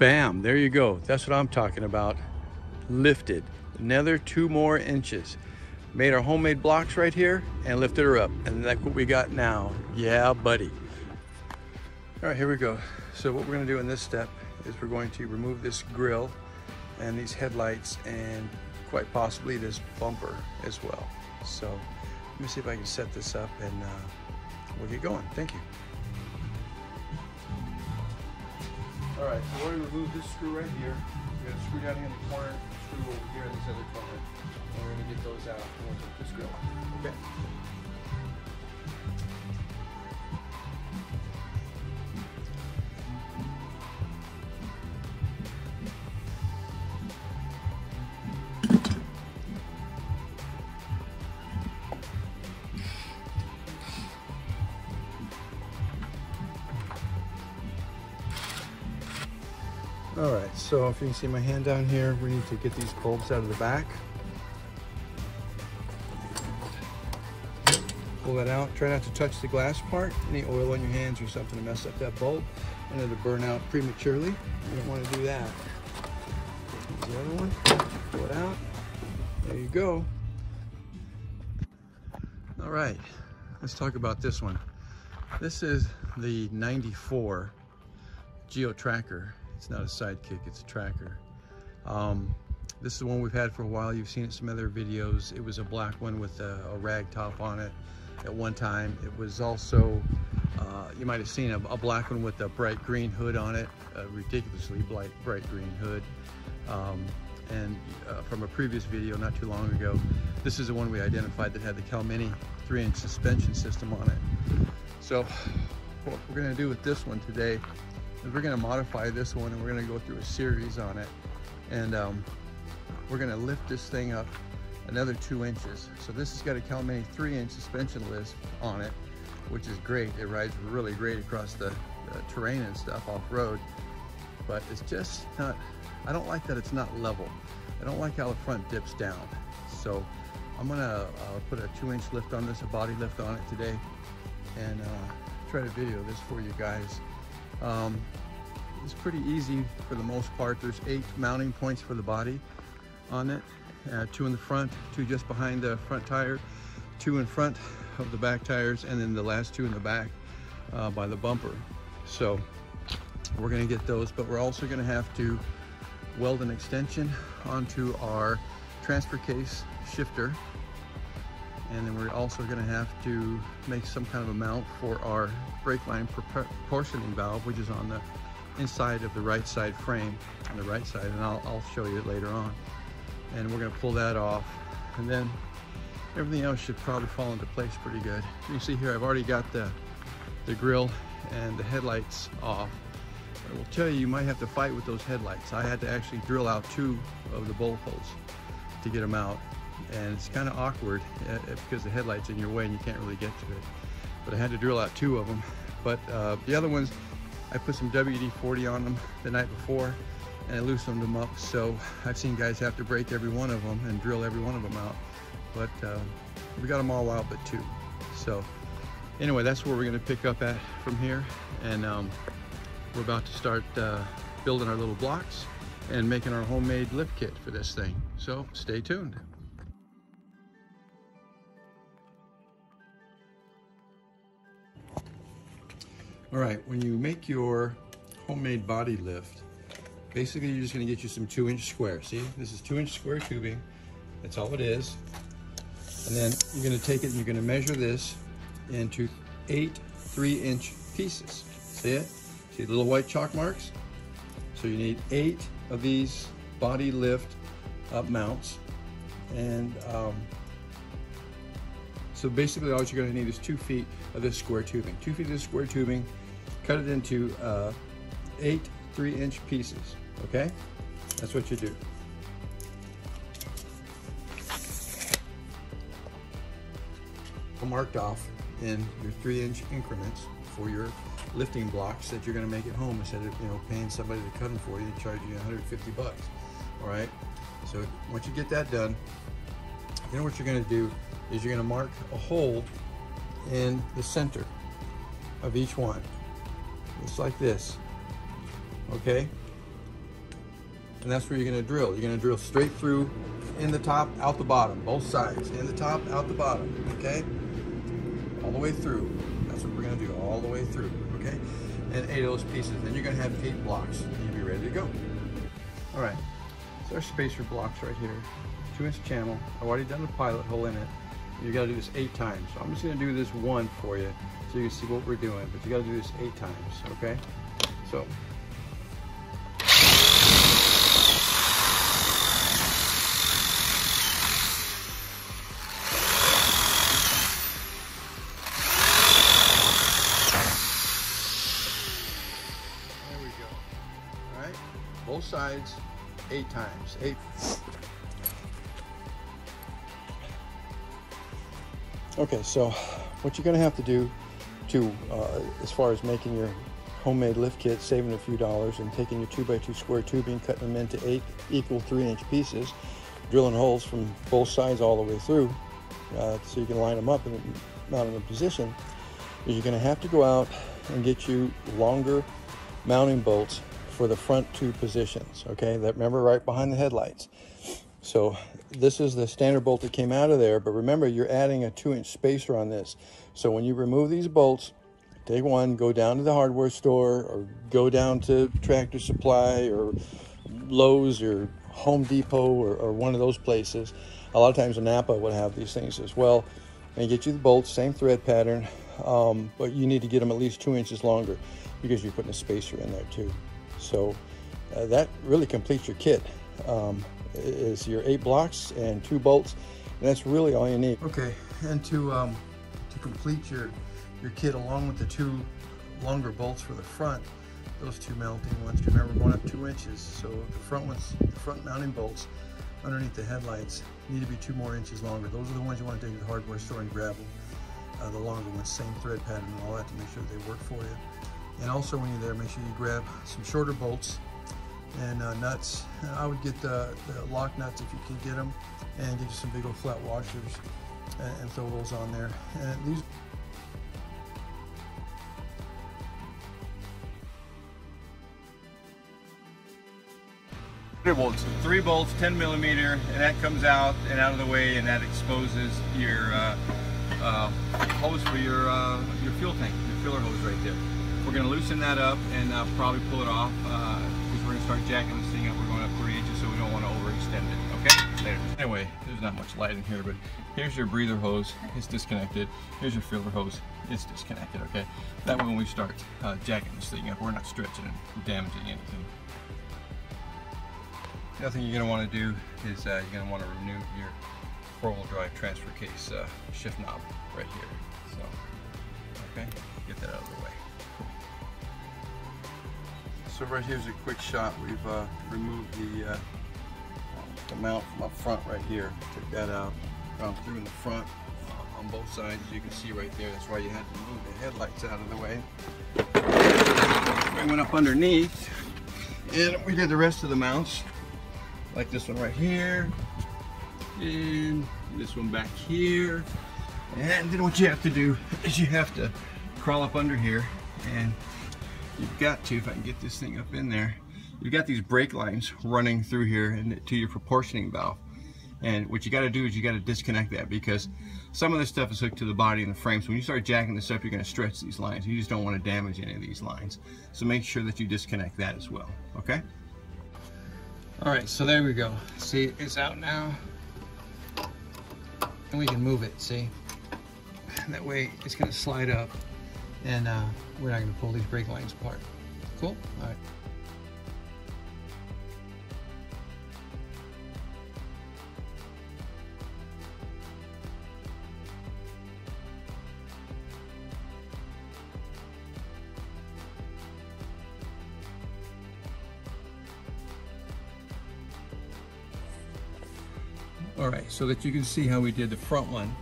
Bam, there you go. That's what I'm talking about. Lifted another 2 more inches. Made our homemade blocks right here and lifted her up. And that's what we got now. Yeah, buddy. All right, here we go. So what we're gonna do in this step is we're going to remove this grille and these headlights and quite possibly this bumper as well. So let me see if I can set this up and we'll get going. Thank you. All right, so we're going to remove this screw right here. We got a screw down here in the corner, screw over here in this other corner. And we're going to get those out and we'll take this grill. Okay. All right, so if you can see my hand down here, we need to get these bulbs out of the back. Pull that out. Try not to touch the glass part. Any oil on your hands or something to mess up that bulb and it'll burn out prematurely. You don't want to do that. Here's the other one. Pull it out. There you go. All right, let's talk about this one. This is the 94 Geo Tracker. It's not a Sidekick, it's a Tracker. This is the one we've had for a while. You've seen it in some other videos. It was a black one with a rag top on it at one time. It was also, you might have seen a black one with a bright green hood on it, a ridiculously bright green hood. From a previous video not too long ago, this is the one we identified that had the Calmini 3-inch suspension system on it. So what we're gonna do with this one today is we're going to modify this one and we're going to go through a series on it, and we're going to lift this thing up another 2 inches. So this has got a Calmini 3-inch suspension lift on it, which is great. It rides really great across the terrain and stuff off-road, but it's just not, I don't like that it's not level. I don't like how the front dips down. So I'm going to put a 2-inch lift on this, a body lift on it today, and try to video this for you guys. It's pretty easy for the most part. There's 8 mounting points for the body on it, 2 in the front, 2 just behind the front tire, 2 in front of the back tires, and then the last 2 in the back by the bumper. So we're going to get those, but we're also going to have to weld an extension onto our transfer case shifter, and then we're also going to have to make some kind of a mount for our brake line proportioning valve, which is on the inside of the right side frame, on the right side, and I'll show you it later on. And we're going to pull that off, and then everything else should probably fall into place pretty good. You can see here I've already got the grille and the headlights off. I will tell you, you might have to fight with those headlights. I had to actually drill out 2 of the bolt holes to get them out, and it's kind of awkward because the headlight's in your way and you can't really get to it. But I had to drill out 2 of them. But the other ones, I put some WD-40 on them the night before and I loosened them up. So I've seen guys have to break every one of them and drill every one of them out. But we got them all out but 2. So anyway, that's where we're going to pick up at from here. And we're about to start building our little blocks and making our homemade lift kit for this thing. So stay tuned. All right, when you make your homemade body lift, basically you're just gonna get you some 2-inch square. See, this is 2-inch square tubing. That's all it is. And then you're gonna take it and you're gonna measure this into 8 3-inch pieces. See it? See the little white chalk marks? So you need 8 of these body lift up mounts. And so basically all you're gonna need is 2 feet of this square tubing. 2 feet of this square tubing, cut it into 8 3-inch pieces, okay? That's what you do. Marked off in your 3-inch increments for your lifting blocks that you're gonna make at home instead of, you know, paying somebody to cut them for you and charge you 150 bucks, all right? So once you get that done, then what you're gonna do is you're gonna mark a hole in the center of each one, just like this, okay? and that's where you're going to drill. You're going to drill straight through, in the top, out the bottom, both sides, in the top, out the bottom, okay? All the way through. That's what we're going to do, all the way through, okay? And 8 of those pieces. Then you're going to have 8 blocks, and you'll be ready to go. All right, so our spacer blocks right here, 2-inch channel. I've already done the pilot hole in it. You got to do this 8 times. So I'm just going to do this one for you, so you can see what we're doing. But you got to do this 8 times, okay? So. Both sides, 8 times. 8. Okay, so what you're going to have to do to, as far as making your homemade lift kit, saving a few dollars, and taking your 2x2 square tubing, cutting them into 8 equal 3-inch pieces, drilling holes from both sides all the way through, so you can line them up and mount them in position, is you're going to have to go out and get you longer mounting bolts for the front 2 positions, okay? That, remember, right behind the headlights. So this is the standard bolt that came out of there, but remember, you're adding a 2-inch spacer on this. So when you remove these bolts, take one, go down to the hardware store, or go down to Tractor Supply or Lowe's or Home Depot or one of those places. A lot of times Napa would have these things as well. And get you the bolts, same thread pattern, but you need to get them at least 2 inches longer because you're putting a spacer in there too. So that really completes your kit. Is your 8 blocks and 2 bolts, and that's really all you need. Okay, and to complete your kit, along with the 2 longer bolts for the front, those 2 mounting ones, remember, going up 2 inches. So the front ones, the front mounting bolts underneath the headlights, need to be 2 more inches longer. Those are the ones you want to take to the hardware store and grab them. The longer ones, same thread pattern and all that, to make sure they work for you. And also when you're there, make sure you grab some shorter bolts and nuts. And I would get the lock nuts if you can get them, and get you some big old flat washers and throw those on there. And these bolts, 3 bolts, 10 millimeter, and that comes out and out of the way, and that exposes your hose for your fuel tank, your filler hose right there. We're going to loosen that up and probably pull it off because we're going to start jacking this thing up. We're going up 3 inches, so we don't want to overextend it. Okay? Later. Anyway, there's not much light in here, but here's your breather hose. It's disconnected. Here's your filler hose. It's disconnected. Okay? That way, when we start jacking this thing up, we're not stretching and damaging anything. The other thing you're going to want to do is you're going to want to remove your 4-wheel drive transfer case shift knob right here. So, okay, get that out of the way. So right here's a quick shot. We've removed the mount from up front right here. Took that out, gone through in the front on both sides, as you can see right there. That's why you had to move the headlights out of the way. We went up underneath, and we did the rest of the mounts, like this one right here, and this one back here. And then what you have to do is you have to crawl up under here, and you've got to, if I can get this thing up in there, you've got these brake lines running through here and to your proportioning valve. And what you got to do is you got to disconnect that, because some of this stuff is hooked to the body and the frame. So when you start jacking this up, you're going to stretch these lines. You just don't want to damage any of these lines. So make sure that you disconnect that as well. Okay? All right, so there we go. See, it's out now, and we can move it, see? That way it's going to slide up, and we're not going to pull these brake lines apart. Cool? All right. All right, so that you can see how we did the front one.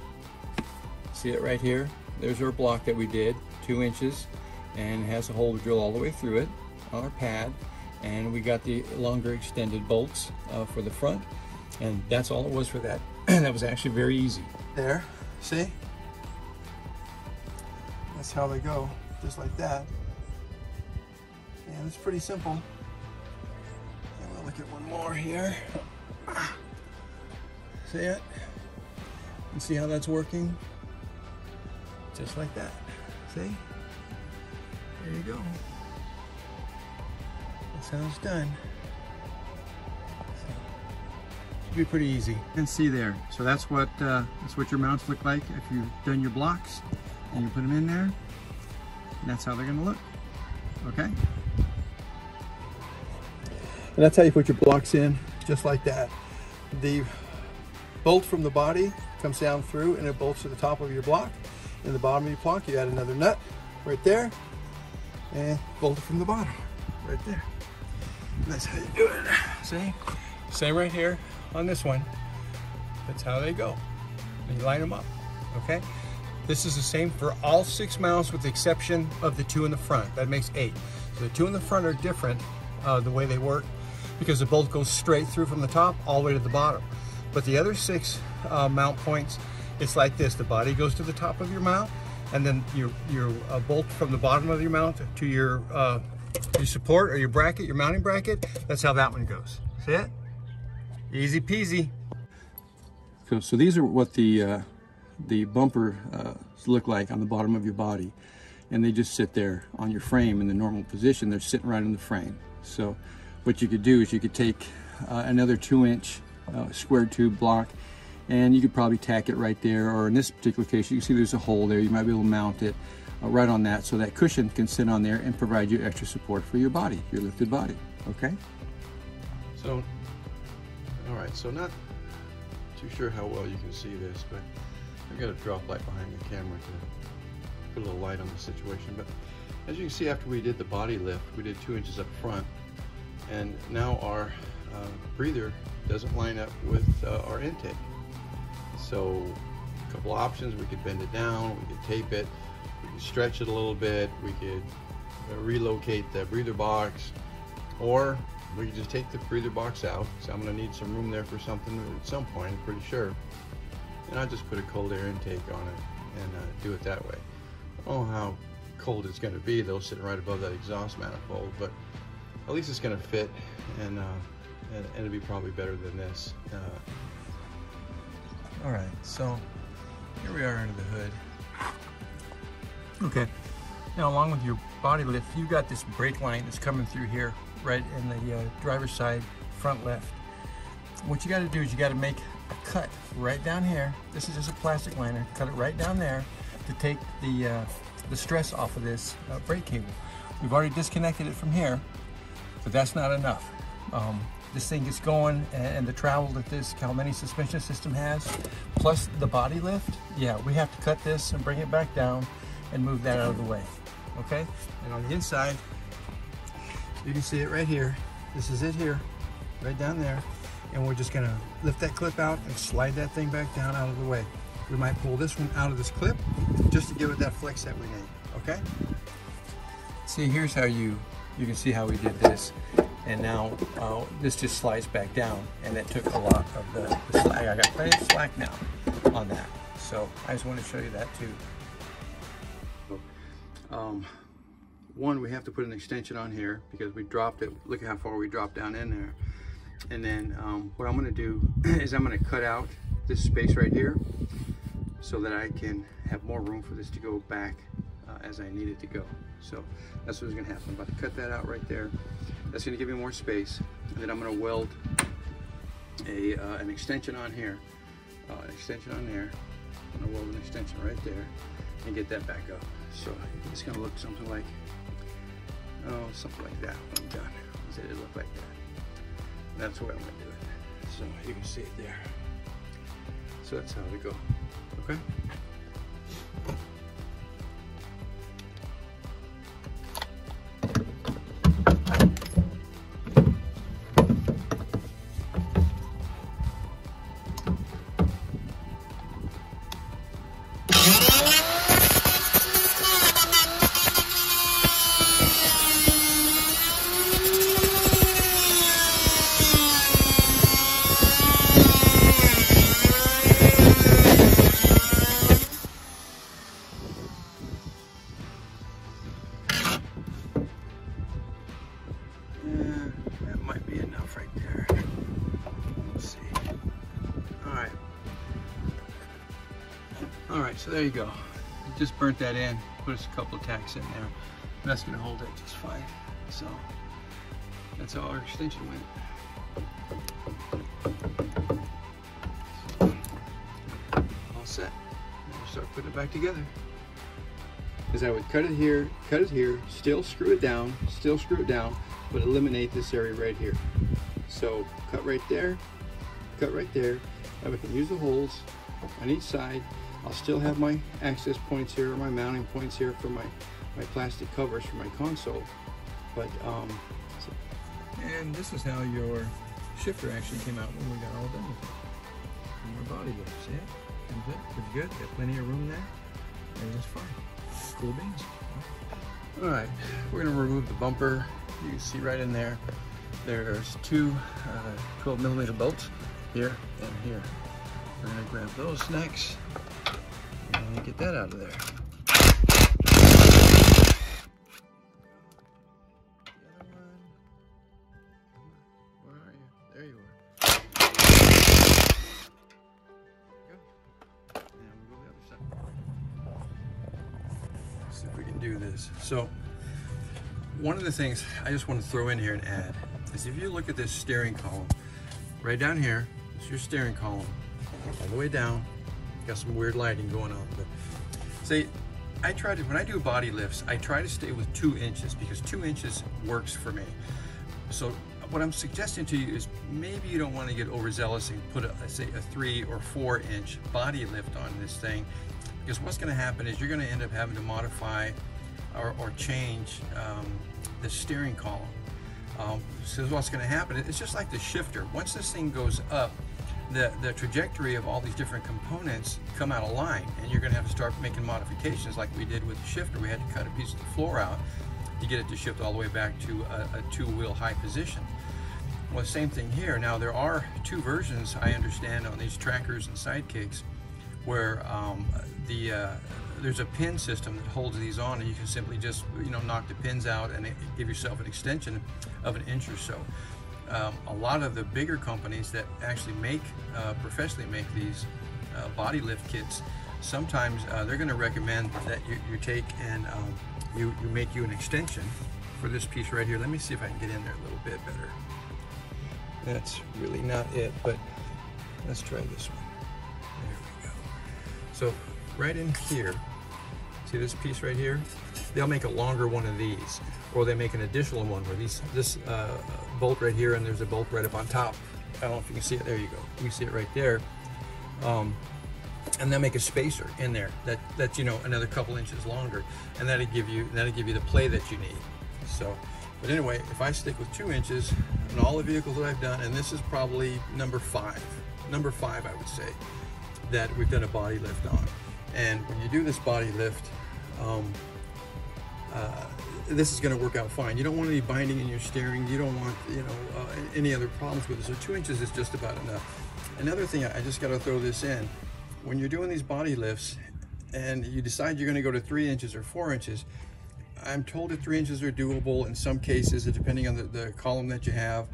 See it right here? There's our block that we did, 2 inches, and it has a hole to drill all the way through it on our pad. And we got the longer extended bolts for the front, and that's all it was for that. That was actually very easy. There, see? That's how they go, just like that. And it's pretty simple. And we'll look at one more here. See it? And see how that's working? Just like that. See? There you go. That's how it's done. So, should be pretty easy. You can see there. So that's what your mounts look like if you've done your blocks and you put them in there. And that's how they're going to look. Okay? And that's how you put your blocks in, just like that. The bolt from the body comes down through and it bolts to the top of your block. In the bottom of your block, you add another nut right there and bolt it from the bottom right there. And that's how you do it. See? Same right here on this one. That's how they go. And you line them up. Okay? This is the same for all 6 mounts with the exception of the 2 in the front. That makes 8. So the 2 in the front are different the way they work because the bolt goes straight through from the top all the way to the bottom. But the other 6 mount points, it's like this. The body goes to the top of your mount, and then your bolt from the bottom of your mount to your support or your bracket, your mounting bracket. That's how that one goes. See it? Easy peasy. So these are what the bumper look like on the bottom of your body, and they just sit there on your frame in the normal position. They're sitting right in the frame. So what you could do is you could take another 2-inch square tube block, and you could probably tack it right there, or in this particular case you can see there's a hole there. You might be able to mount it right on that, so that cushion can sit on there and provide you extra support for your body, your lifted body. Okay, so all right, so not too sure how well you can see this, but I've got a drop light behind the camera to put a little light on the situation. But as you can see, after we did the body lift, we did 2 inches up front, and now our breather doesn't line up with our intake. So a couple options: we could bend it down, we could tape it, we could stretch it a little bit, we could relocate the breather box, or we could just take the breather box out. So I'm going to need some room there for something at some point, I'm pretty sure. And I'll just put a cold air intake on it and do it that way. I don't know how cold it's going to be though, sitting right above that exhaust manifold, but at least it's going to fit, and it'll be probably better than this. All right, so here we are under the hood. Okay, now along with your body lift, you've got this brake line that's coming through here, right in the driver's side, front left. What you got to do is you got to make a cut right down here. This is just a plastic liner. Cut it right down there to take the stress off of this brake cable. We've already disconnected it from here, but that's not enough. This thing gets going, and the travel that this Calmini suspension system has, plus the body lift, yeah, we have to cut this and bring it back down and move that out of the way. Okay? And on the inside, you can see it right here. This is it here, right down there. And we're just gonna lift that clip out and slide that thing back down out of the way. We might pull this one out of this clip just to give it that flex that we need, okay? See, here's how you can see how we did this. And now this just slides back down, and it took a lot of the slack. I got plenty of slack now on that. So I just want to show you that too. One, we have to put an extension on here because we dropped it. Look at how far we dropped down in there. And then what I'm going to do is I'm going to cut out this space right here so that I can have more room for this to go back as I need it to go. So that's what's going to happen. I'm about to cut that out right there. That's going to give me more space. And then I'm going to weld an extension on here, an extension on there. I'm going to weld an extension right there and get that back up. So it's going to look something like, something like that when I'm done. It'll look like that. That's the way I'm going to do it. So you can see it there. So that's how it go. Okay? That might be enough off right there. Let's see. All right, so there you go. Just burnt that in, put us a couple of tacks in there. That's gonna hold it just fine. So that's how our extension went. So, all set. Now we'll start putting it back together. Because I would cut it here, still screw it down, but eliminate this area right here. So cut right there, and we can use the holes on each side. I'll still have my access points here, or my mounting points here for my plastic covers for my console. But and this is how your shifter actually came out when we got all done with it. And our body lift, see it? Comes in pretty good. Got plenty of room there. Everything's fine. Cool beans. All right, we're gonna remove the bumper. You can see right in there. There's two 12mm bolts here and here. We're gonna grab those next and get that out of there. See if we can do this. So one of the things I just want to throw in here and add is if you look at this steering column, right down here, it's your steering column, all the way down. Got some weird lighting going on, but see, when I do body lifts, I try to stay with 2 inches because 2 inches works for me. So what I'm suggesting to you is maybe you don't want to get overzealous and put say a 3 or 4 inch body lift on this thing, because what's going to happen is you're going to end up having to modify or change the steering column. So what's going to happen, it's just like the shifter. Once this thing goes up, the trajectory of all these different components come out of line, and you're going to have to start making modifications like we did with the shifter. We had to cut a piece of the floor out to get it to shift all the way back to a 2-wheel high position. Well, the same thing here. Now there are 2 versions, I understand, on these trackers and sidekicks, where there's a pin system that holds these on, and you can simply just knock the pins out and give yourself an extension of 1 inch or so. A lot of the bigger companies that actually professionally make these body lift kits, sometimes they're going to recommend that you take and you make you an extension for this piece right here. Let me see if I can get in there a little bit better. That's really not it, but let's try this one. There we go. So right in here, see this piece right here? They'll make a longer one of these, or they make an additional one where this bolt right here, and there's a bolt right up on top. I don't know if you can see it. There you go. You can see it right there. And they'll make a spacer in there that's another couple inches longer, and that'll give you the play that you need. So, but anyway, if I stick with 2 inches on all the vehicles that I've done, and this is probably number 5 I would say, that we've done a body lift on. And when you do this body lift, this is going to work out fine. You don't want any binding in your steering. You don't want any other problems with it. So 2 inches is just about enough. Another thing, I just got to throw this in. When you're doing these body lifts and you decide you're going to go to 3 inches or 4 inches, I'm told that 3 inches are doable in some cases, depending on the column that you have.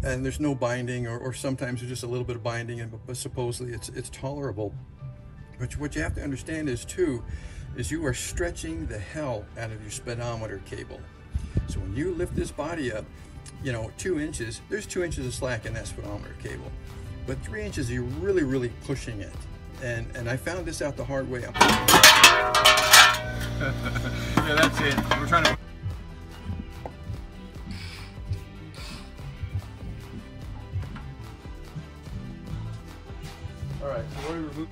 And there's no binding, or sometimes there's just a little bit of binding, but supposedly it's tolerable. But what you have to understand is you are stretching the hell out of your speedometer cable. So when you lift this body up, 2 inches, there's 2 inches of slack in that speedometer cable. But 3 inches, you're really, really pushing it. And I found this out the hard way. Yeah, that's it. We're trying to... All right, so what do we remove?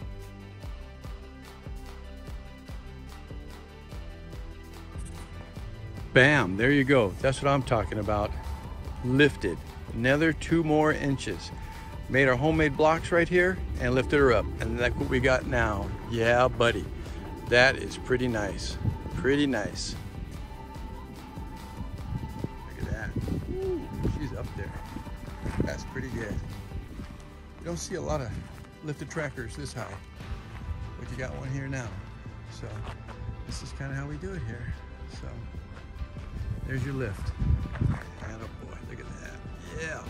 Bam, there you go. That's what I'm talking about. Lifted. Another 2 more inches. Made our homemade blocks right here and lifted her up. And that's what we got now. Yeah, buddy. That is pretty nice. Pretty nice. Look at that. Ooh, she's up there. That's pretty good. You don't see a lot of lifted trackers this high, but you got one here now. So this is kind of how we do it here. So there's your lift. Attaboy, look at that. Yeah.